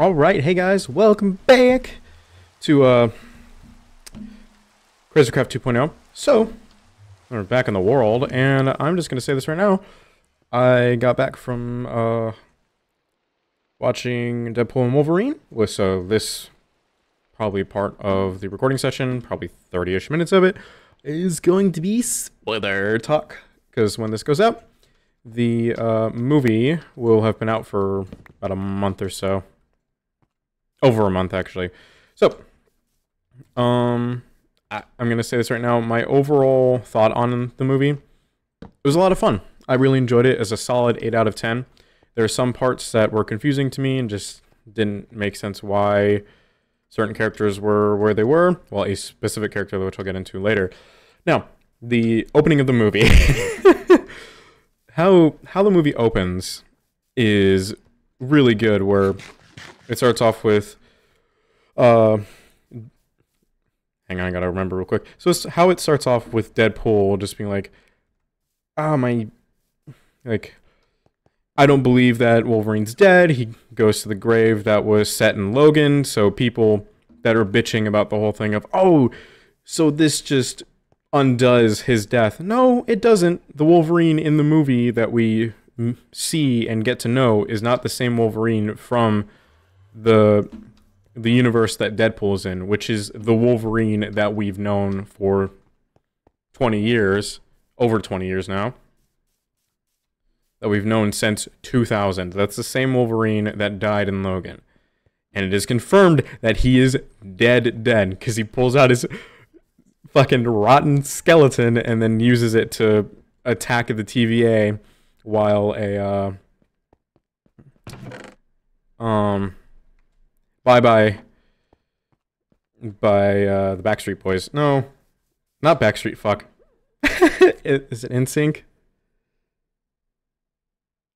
All right, hey guys, welcome back to Crazycraft 2.0. So, we're back in the world, and I'm just gonna say this right now. I got back from watching Deadpool and Wolverine, so this probably part of the recording session, probably 30-ish minutes of it, is going to be spoiler talk, because when this goes out, the movie will have been out for about a month or so. Over a month, actually. So, I'm going to say this right now. My overall thought on the movie, it was a lot of fun. I really enjoyed it as a solid 8 out of 10. There are some parts that were confusing to me and just didn't make sense why certain characters were where they were. Well, a specific character, which I'll get into later. Now, the opening of the movie. How the movie opens is really good, where it starts off with, hang on, I gotta remember real quick. So it's how it starts off with Deadpool just being like, I don't believe that Wolverine's dead. He goes to the grave that was set in Logan. So people that are bitching about the whole thing of, oh, so this just undoes his death. No, it doesn't. The Wolverine in the movie that we see and get to know is not the same Wolverine from the universe that Deadpool is in, which is the Wolverine that we've known for 20 years, over 20 years now, that we've known since 2000. That's the same Wolverine that died in Logan. And it is confirmed that he is dead, because he pulls out his fucking rotten skeleton and then uses it to attack the TVA while Bye-Bye by the Backstreet Boys. No, not Backstreet, fuck. Is it NSYNC?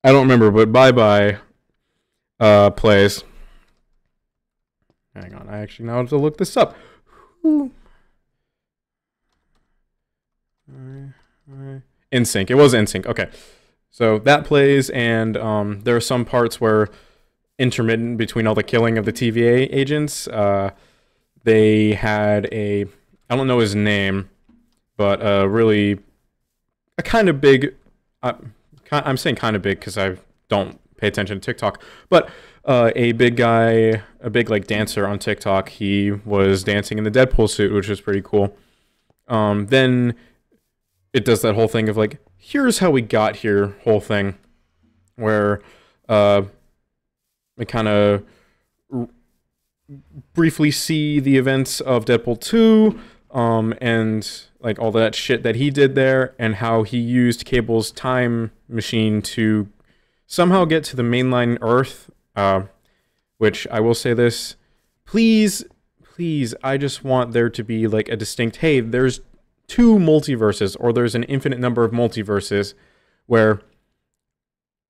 I don't remember, but Bye-Bye plays. Hang on, I actually now have to look this up. NSYNC, it was NSYNC, okay. So that plays, and there are some parts where intermittent between all the killing of the TVA agents. They had I don't know his name, but really a kind of big, I'm saying kind of big because I don't pay attention to TikTok, but a big guy, a big like dancer on TikTok, he was dancing in the Deadpool suit, which was pretty cool. Then it does that whole thing of like, here's how we got here whole thing, where we kind of briefly see the events of Deadpool 2, and like all that shit that he did there, and how he used Cable's time machine to somehow get to the mainline Earth, which I will say this, please, I just want there to be like a distinct, hey, there's 2 multiverses, or there's an infinite number of multiverses, where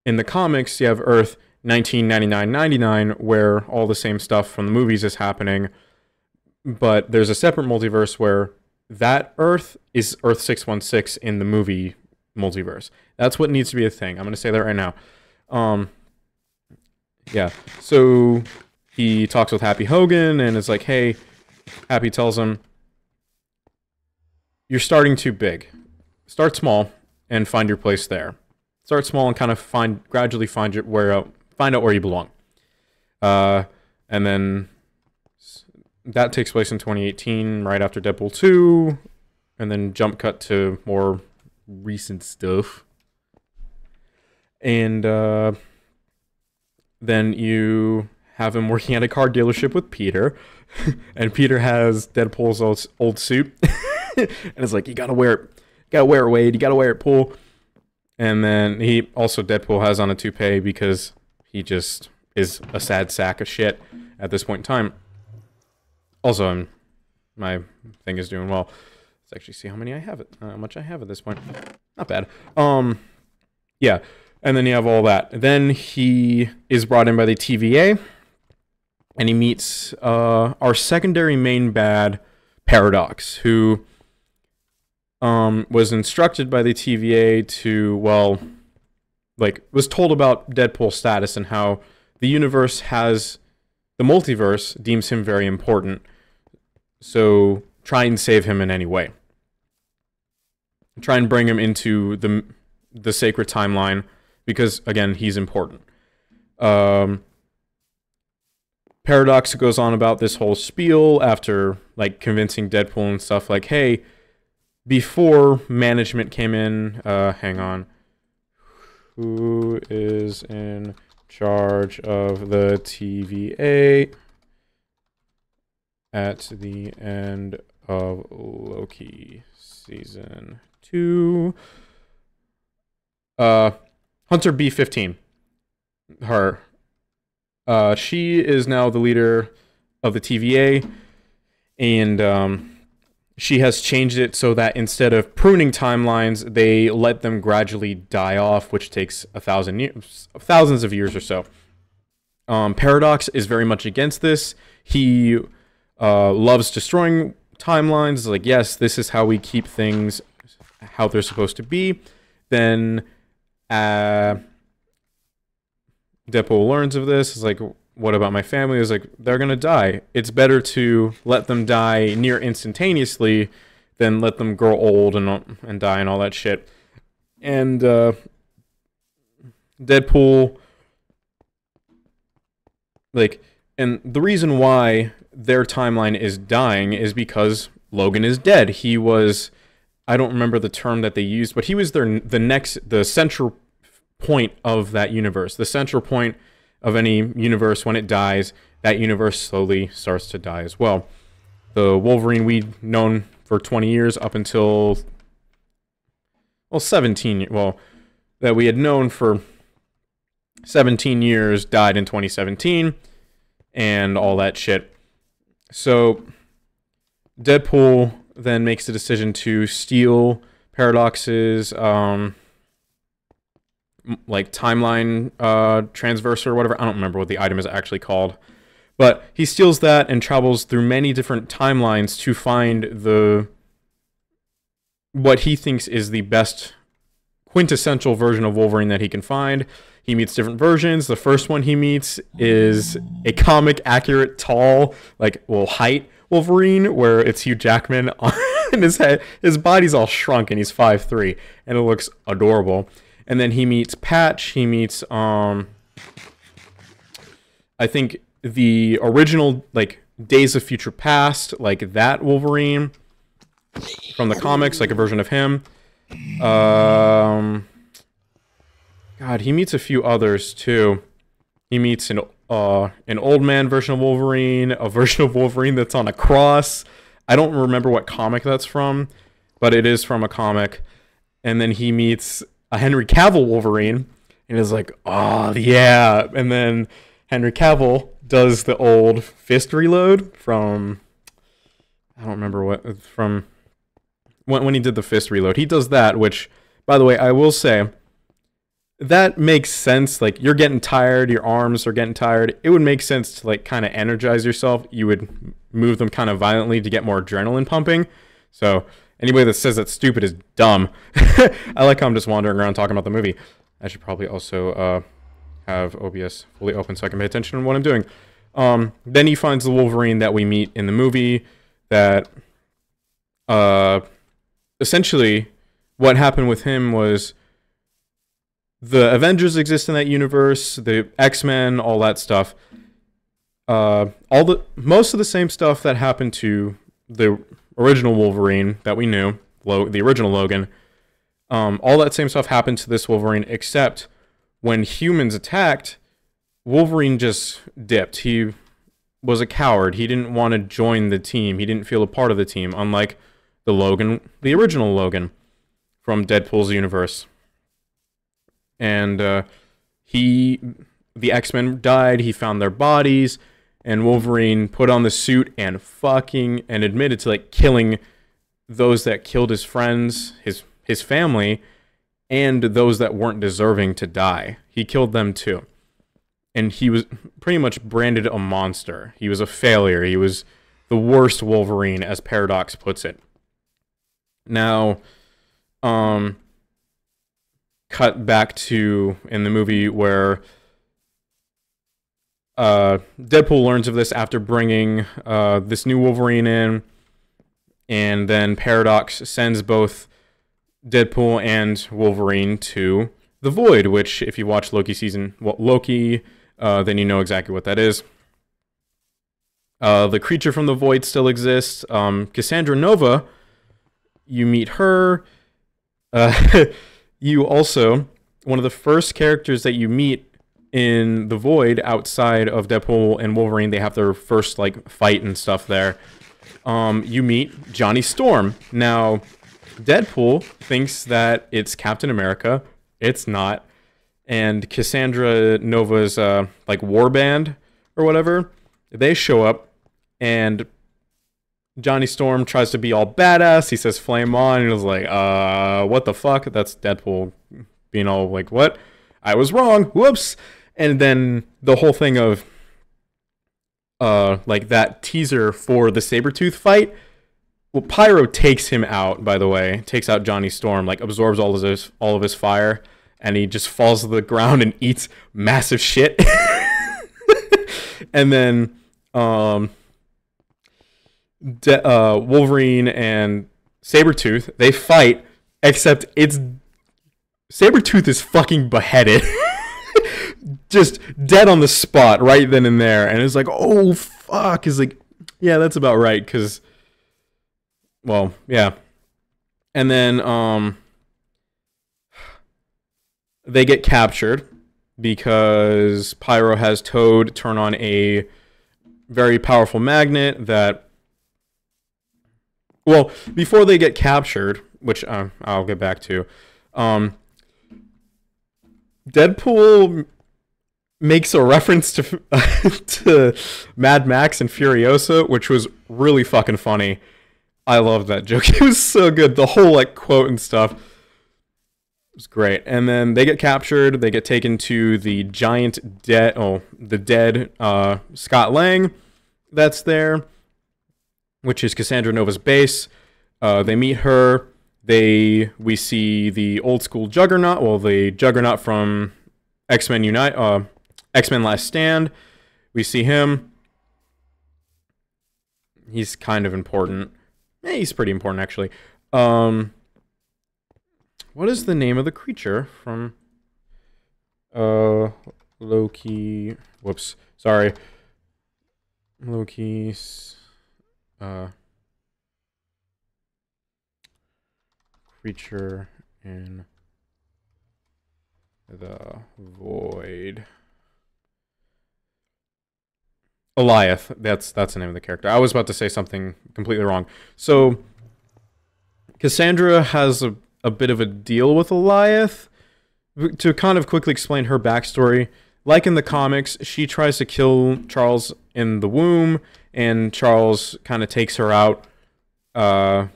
in the comics you have Earth 1999-99, where all the same stuff from the movies is happening, but there's a separate multiverse where that Earth is Earth 616 in the movie multiverse. That's what needs to be a thing. I'm going to say that right now. Yeah, so he talks with Happy Hogan, and it's like, hey, Happy tells him, you're starting too big. Start small and find your place there. Start small and kind of gradually find out where you belong. And then that takes place in 2018, right after Deadpool 2, and then jump cut to more recent stuff. And then you have him working at a car dealership with Peter, and Peter has Deadpool's old suit, and it's like, you gotta wear it, Wade, you gotta wear it, Pool. And then Deadpool has on a toupee because he just is a sad sack of shit at this point in time. Also, my thing is doing well. Let's actually see how much I have at this point. Not bad. Yeah. And then you have all that. Then he is brought in by the TVA, and he meets our secondary main bad, Paradox, who was instructed by the TVA to, well, like, was told about Deadpool's status and how the universe has the multiverse deems him very important. So try and save him in any way. Try and bring him into the sacred timeline because, again, he's important. Paradox goes on about this whole spiel after like convincing Deadpool and stuff like, hey, before management came in, hang on, who is in charge of the TVA at the end of Loki season 2? Hunter B-15. Her. She is now the leader of the TVA, and she has changed it so that instead of pruning timelines, they let them gradually die off, which takes thousands of years or so. Paradox is very much against this. He loves destroying timelines. Like, yes, this is how we keep things how they're supposed to be. Then Deadpool learns of this. It's like, what about my family? It's like, they're gonna die. It's better to let them die near instantaneously than let them grow old and die and all that shit. And Deadpool, like, and the reason why their timeline is dying is because Logan is dead. He was, I don't remember the term that they used, but he was the central point of that universe. The central point of any universe, when it dies, that universe slowly starts to die as well. The Wolverine we'd known for 20 years up until, well, 17, well, that we had known for 17 years died in 2017 and all that shit. So Deadpool then makes the decision to steal Paradox's like timeline transverser or whatever. I don't remember what the item is actually called. But he steals that and travels through many different timelines to find what he thinks is the best quintessential version of Wolverine that he can find. He meets different versions. The first one he meets is a comic accurate tall, like, well, height Wolverine, where it's Hugh Jackman and his head, his body's all shrunk and he's 5'3", and it looks adorable. And then he meets Patch. He meets I think the original, like, Days of Future Past, like that Wolverine from the comics, like a version of him. God, he meets a few others too. He meets an old man version of Wolverine, a version of Wolverine that's on a cross. I don't remember what comic that's from, but it is from a comic. And then he meets a Henry Cavill Wolverine, and is like, oh yeah. And then Henry Cavill does the old fist reload from, I don't remember what, from when he did the fist reload. He does that, which, by the way, I will say, that makes sense. Like, you're getting tired, your arms are getting tired. It would make sense to, like, kind of energize yourself. You would move them kind of violently to get more adrenaline pumping. So anybody that says that's stupid is dumb. I like how I'm just wandering around talking about the movie. I should probably also have OBS fully open so I can pay attention to what I'm doing. Then he finds the Wolverine that we meet in the movie that essentially what happened with him was the Avengers exist in that universe, the X-Men, all that stuff. Most of the same stuff that happened to the original Wolverine that we knew, the original Logan, all that same stuff happened to this Wolverine, except when humans attacked, Wolverine just dipped. He was a coward. He didn't want to join the team. He didn't feel a part of the team, unlike the original Logan from Deadpool's universe. And the X-Men died. He found their bodies, and Wolverine put on the suit and admitted to, like, killing those that killed his friends, his family, and those that weren't deserving to die. He killed them too. And he was pretty much branded a monster. He was a failure. He was the worst Wolverine, as Paradox puts it. Now, cut back to in the movie where Deadpool learns of this after bringing this new Wolverine in, and then Paradox sends both Deadpool and Wolverine to the Void, which, if you watch Loki, then you know exactly what that is. The creature from the Void still exists. Cassandra Nova, you meet her. You also, one of the first characters that you meet in the Void outside of Deadpool and Wolverine, they have their first like fight and stuff there. You meet Johnny Storm. Now, Deadpool thinks that it's Captain America. It's not. And Cassandra Nova's like war band or whatever, they show up, and Johnny Storm tries to be all badass. He says flame on, and he was like, what the fuck? That's Deadpool being all like, what? I was wrong. Whoops. And then the whole thing of like that teaser for the Sabretooth fight, well, Pyro takes him out, by the way. Takes out Johnny Storm, like absorbs all of his fire, and he just falls to the ground and eats massive shit. And then Wolverine and Sabretooth, they fight, except Sabretooth is fucking beheaded. Just dead on the spot right then and there. And it's like, oh, fuck. It's like, yeah, that's about right. Because, well, yeah. And then they get captured because Pyro has Toad turn on a very powerful magnet that... Well, before they get captured, which I'll get back to, Deadpool makes a reference to to Mad Max and Furiosa, which was really fucking funny. I loved that joke. It was so good. The whole like quote and stuff was great. And then they get captured. They get taken to the dead Scott Lang that's there, which is Cassandra Nova's base. They meet her. We see the old school Juggernaut. Well, the Juggernaut from X-Men Last Stand. We see him. He's kind of important. He's pretty important, actually. What is the name of the creature from Loki? Whoops. Sorry. Loki's creature in the Void. Eliath. That's the name of the character. I was about to say something completely wrong. So Cassandra has a bit of a deal with Eliath. To kind of quickly explain her backstory, like in the comics, she tries to kill Charles in the womb, and Charles kind of takes her out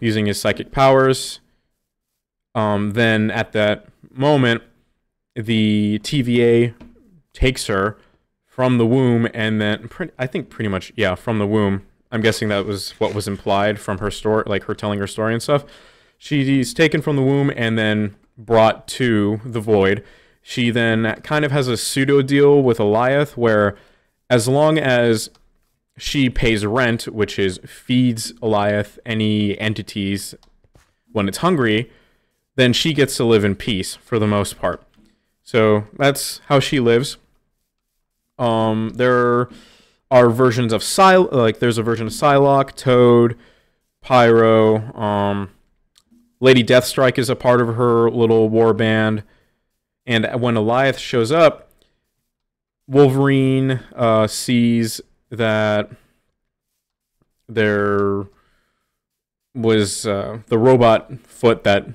using his psychic powers. Then at that moment, the TVA takes her from the womb, and then I think pretty much, yeah, from the womb. I'm guessing that was what was implied from her story, like her telling her story and stuff. She's taken from the womb and then brought to the Void. She then kind of has a pseudo deal with Eliath, where as long as she pays rent, which is feeds Eliath any entities when it's hungry, then she gets to live in peace for the most part. So that's how she lives. There are versions of there's a version of Psylocke, Toad, Pyro, Lady Deathstrike is a part of her little war band. And when Eliath shows up, Wolverine sees that there was the robot foot that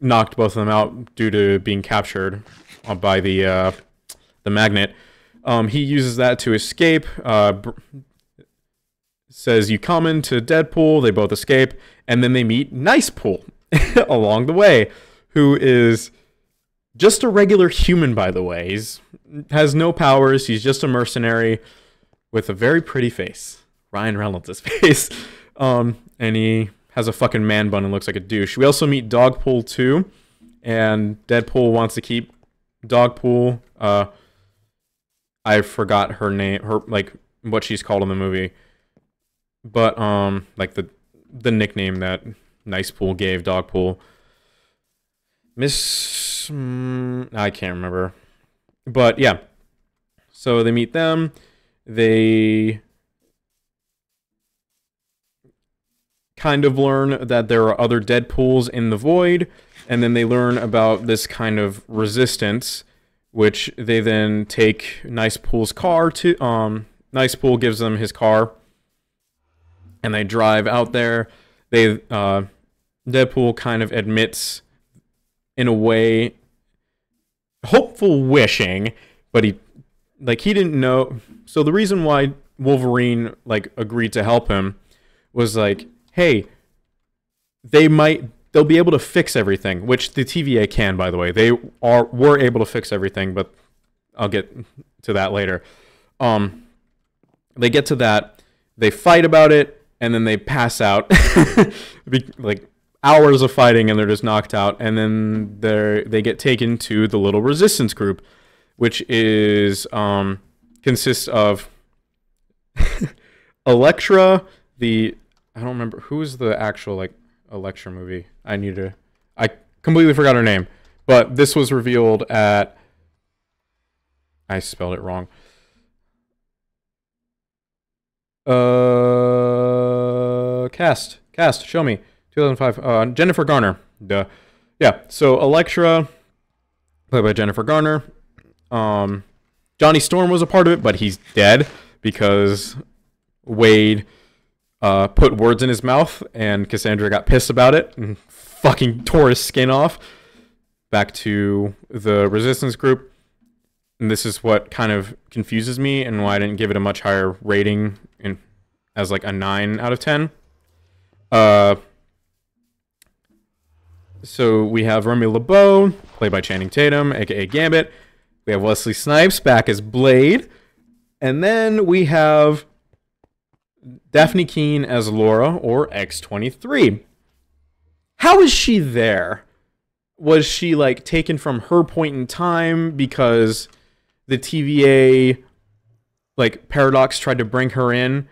knocked both of them out due to being captured by the magnet. He uses that to escape. Says, "You coming?" to Deadpool. They both escape, and then they meet Nicepool along the way, who is just a regular human, by the way. He's has no powers. He's just a mercenary with a very pretty face. Ryan Reynolds' face. And he has a fucking man bun and looks like a douche. We also meet Dogpool too, and Deadpool wants to keep Dogpool. I forgot her name, her like what she's called in the movie, but like the nickname that Nice Pool gave Dogpool. Miss, I can't remember, but yeah. So they meet them. They kind of learn that there are other Deadpools in the void, and then they learn about this kind of resistance, which they then take Nice Pool's car to. Nice Pool gives them his car, and they drive out there. They Deadpool kind of admits, in a way, hopeful wishing, but he didn't know. So the reason why Wolverine like agreed to help him was like, hey, they'll be able to fix everything, which the TVA can, by the way. They were able to fix everything, but I'll get to that later. They get to that, they fight about it, and then they pass out. Like hours of fighting, and they're just knocked out. And then they get taken to the little resistance group, which is consists of Elektra, I don't remember who's the actual like Elektra movie. I completely forgot her name, but this was revealed at. I spelled it wrong. Cast, show me. 2005. Jennifer Garner. Duh. Yeah. So Elektra, played by Jennifer Garner. Johnny Storm was a part of it, but he's dead because Wade put words in his mouth, and Cassandra got pissed about it and fucking tore his skin off. Back to the Resistance group. And this is what kind of confuses me and why I didn't give it a much higher rating as like a 9 out of 10. So we have Remy LeBeau, played by Channing Tatum, aka Gambit. We have Wesley Snipes back as Blade. And then we have Daphne Keane as Laura, or X-23. How is she there? Was she like taken from her point in time because the TVA like Paradox tried to bring her in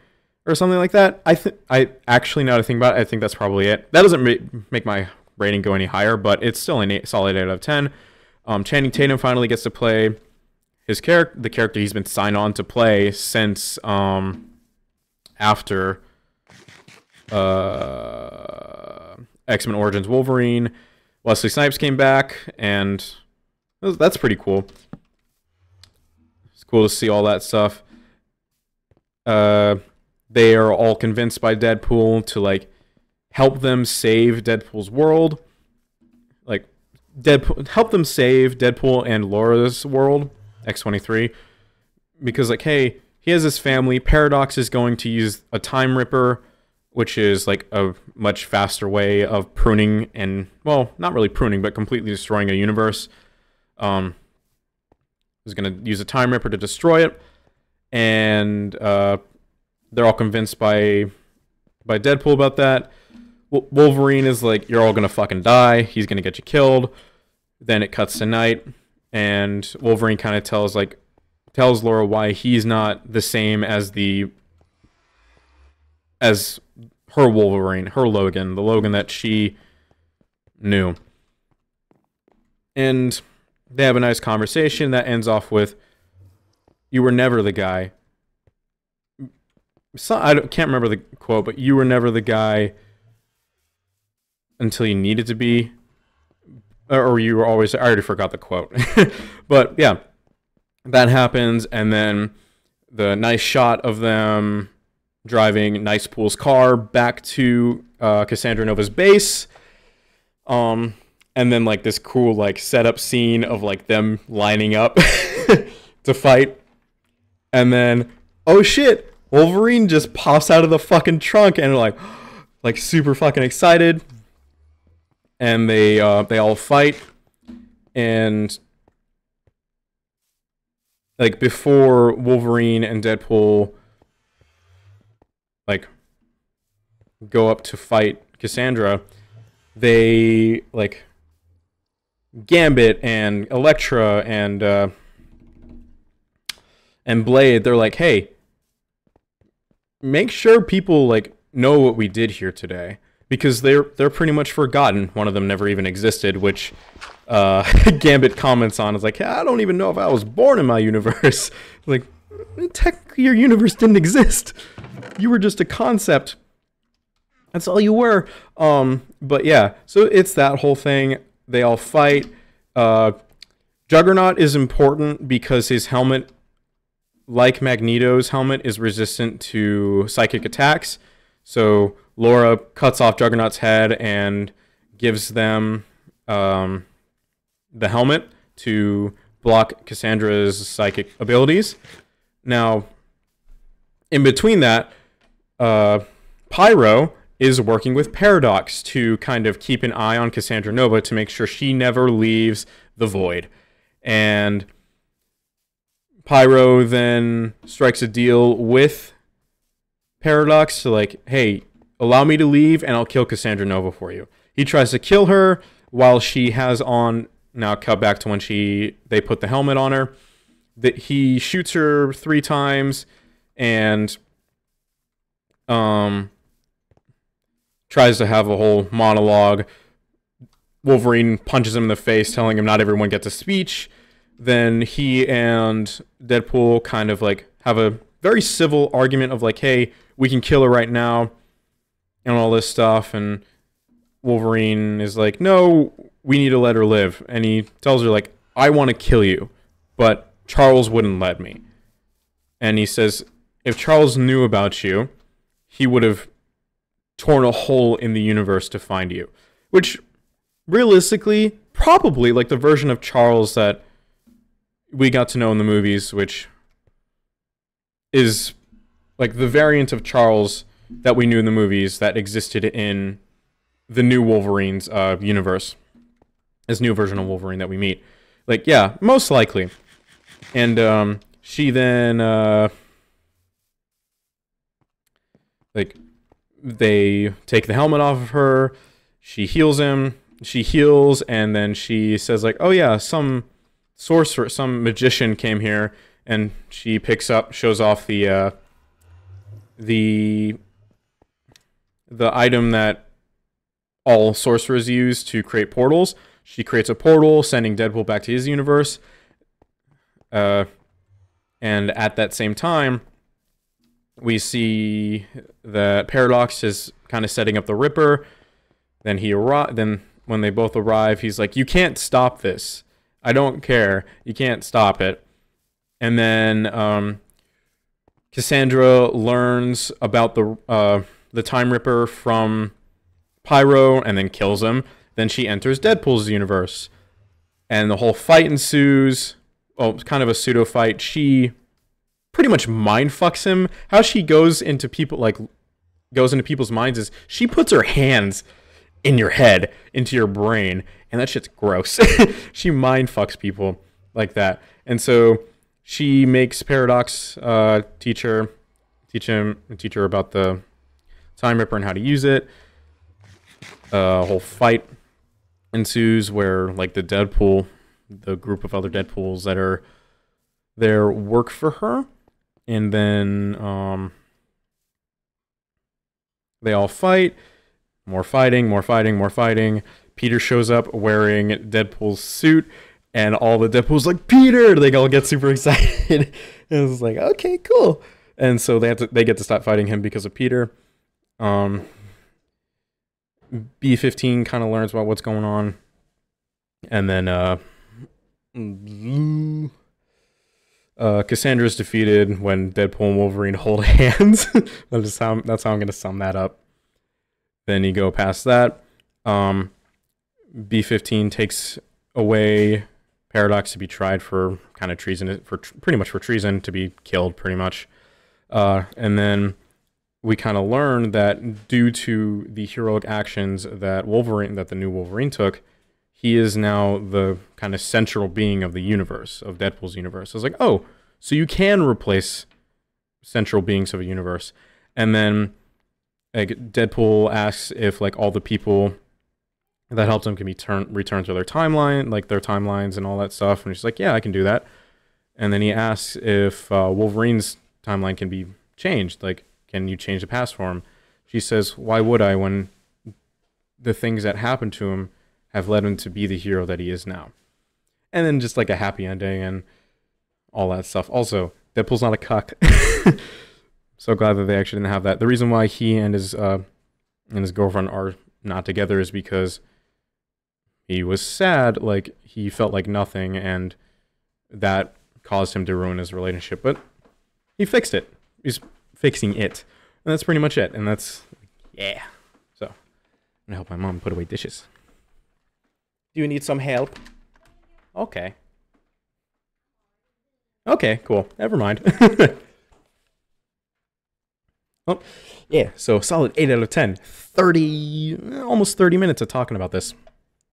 or something like that? I actually, now that I think about it, I think that's probably it. That doesn't make my rating go any higher, but it's still a solid 8 out of 10. Channing Tatum finally gets to play the character he's been signed on to play since after X-Men Origins Wolverine. Wesley Snipes came back, and that's pretty cool. It's cool to see all that stuff. They are all convinced by Deadpool to like help them save Deadpool's world. Like help them save Deadpool and Laura's world, X-23, because like, hey, he has his family. Paradox is going to use a Time Ripper, which is like a much faster way of pruning and, well, not really pruning, but completely destroying a universe. Is going to use a Time Ripper to destroy it, and they're all convinced by Deadpool about that. Wolverine is like, you're all going to fucking die. He's going to get you killed. Then it cuts to night, and Wolverine kind of tells Laura why he's not the same as her Wolverine, her Logan, the Logan that she knew. And they have a nice conversation that ends off with, "You were never the guy." So, can't remember the quote, but "You were never the guy until you needed to be." Or you were always... I already forgot the quote. But yeah, that happens, and then the nice shot of them driving Nice Pool's car back to Cassandra Nova's base. And then like this cool like setup scene of like them lining up to fight. And then, oh shit, Wolverine just pops out of the fucking trunk, and they're like super fucking excited. And they all fight. And like before Wolverine and Deadpool like go up to fight Cassandra, they like Gambit and Elektra and And Blade, they're like, hey, make sure people like know what we did here today, because they're pretty much forgotten. One of them never even existed, which Gambit comments on. Is like, I don't even know if I was born in my universe. Like, technically your universe didn't exist. You were just a concept. That's all you were. But yeah, so it's that whole thing. They all fight. Juggernaut is important because his helmet, like Magneto's helmet, is resistant to psychic attacks. So Laura cuts off Juggernaut's head and gives them the helmet to block Cassandra's psychic abilities. Now, in between that, Pyro is working with Paradox to kind of keep an eye on Cassandra Nova to make sure she never leaves the Void. And Pyro then strikes a deal with Paradox to like, hey, allow me to leave and I'll kill Cassandra Nova for you. He tries to kill her while she has on, now cut back to when they put the helmet on her, that he shoots her 3 times and tries to have a whole monologue. Wolverine punches him in the face, telling him not everyone gets a speech. Then he and Deadpool kind of like have a very civil argument of like, hey, we can kill her right now and all this stuff. And Wolverine is like, no, we need to let her live. And he tells her like, I want to kill you, but Charles wouldn't let me. And he says, if Charles knew about you, he would have torn a hole in the universe to find you. Which, realistically, probably like the version of Charles that we got to know in the movies, which is like the variant of Charles that we knew in the movies that existed in the new Wolverine's universe. This new version of Wolverine that we meet. Like, yeah, most likely. And she then like, they take the helmet off of her. She heals him. She heals, and then she says like, oh yeah, some sorcerer, some magician came here, and she shows off the item that all sorcerers use to create portals. She creates a portal, sending Deadpool back to his universe. And at that same time, we see that Paradox is kind of setting up the Ripper. Then Then when they both arrive, he's like, "You can't stop this. I don't care. You can't stop it." And then Cassandra learns about the Time Ripper from Pyro, and then kills him. Then she enters Deadpool's universe, and the whole fight ensues. Oh, it's kind of a pseudo fight. She pretty much mind fucks him. How she goes into people's minds is she puts her hands in your head, into your brain, and that shit's gross. She mind fucks people like that. And so she makes Paradox teach her about the Time Ripper and how to use it. A whole fight ensues where like the group of other Deadpools that are there work for her. And then they all fight. More fighting. Peter shows up wearing Deadpool's suit, and all the Deadpool's like, Peter! They all get super excited. And it's like, okay, cool. And so they get to stop fighting him because of Peter. B-15 kind of learns about what's going on. And then Cassandra's defeated when Deadpool and Wolverine hold hands. That's how I'm going to sum that up. Then you go past that. B-15 takes away Paradox to be tried for kind of treason, pretty much for treason, to be killed, pretty much. And then we kind of learn that due to the heroic actions that the new Wolverine took, he is now the kind of central being of the universe, of Deadpool's universe. I was like, oh, so you can replace central beings of a universe. And then like Deadpool asks if like all the people that helped him can be returned to their timeline, like their timelines and all that stuff. And he's like, yeah, I can do that. And then he asks if Wolverine's timeline can be changed. Like, can you change the past for him? She says, why would I when the things that happened to him have led him to be the hero that he is now? And then just like a happy ending and all that stuff. Also, Deadpool's not a cuck. So glad that they actually didn't have that. The reason why he and his girlfriend are not together is because he was sad, like he felt like nothing, and that caused him to ruin his relationship. But he fixed it. He's fixing it. And that's pretty much it. And that's, yeah. So, I'm gonna help my mom put away dishes. Do you need some help? Okay. Okay, cool. Never mind. Well, yeah, so solid 8 out of 10. 30, almost 30 minutes of talking about this.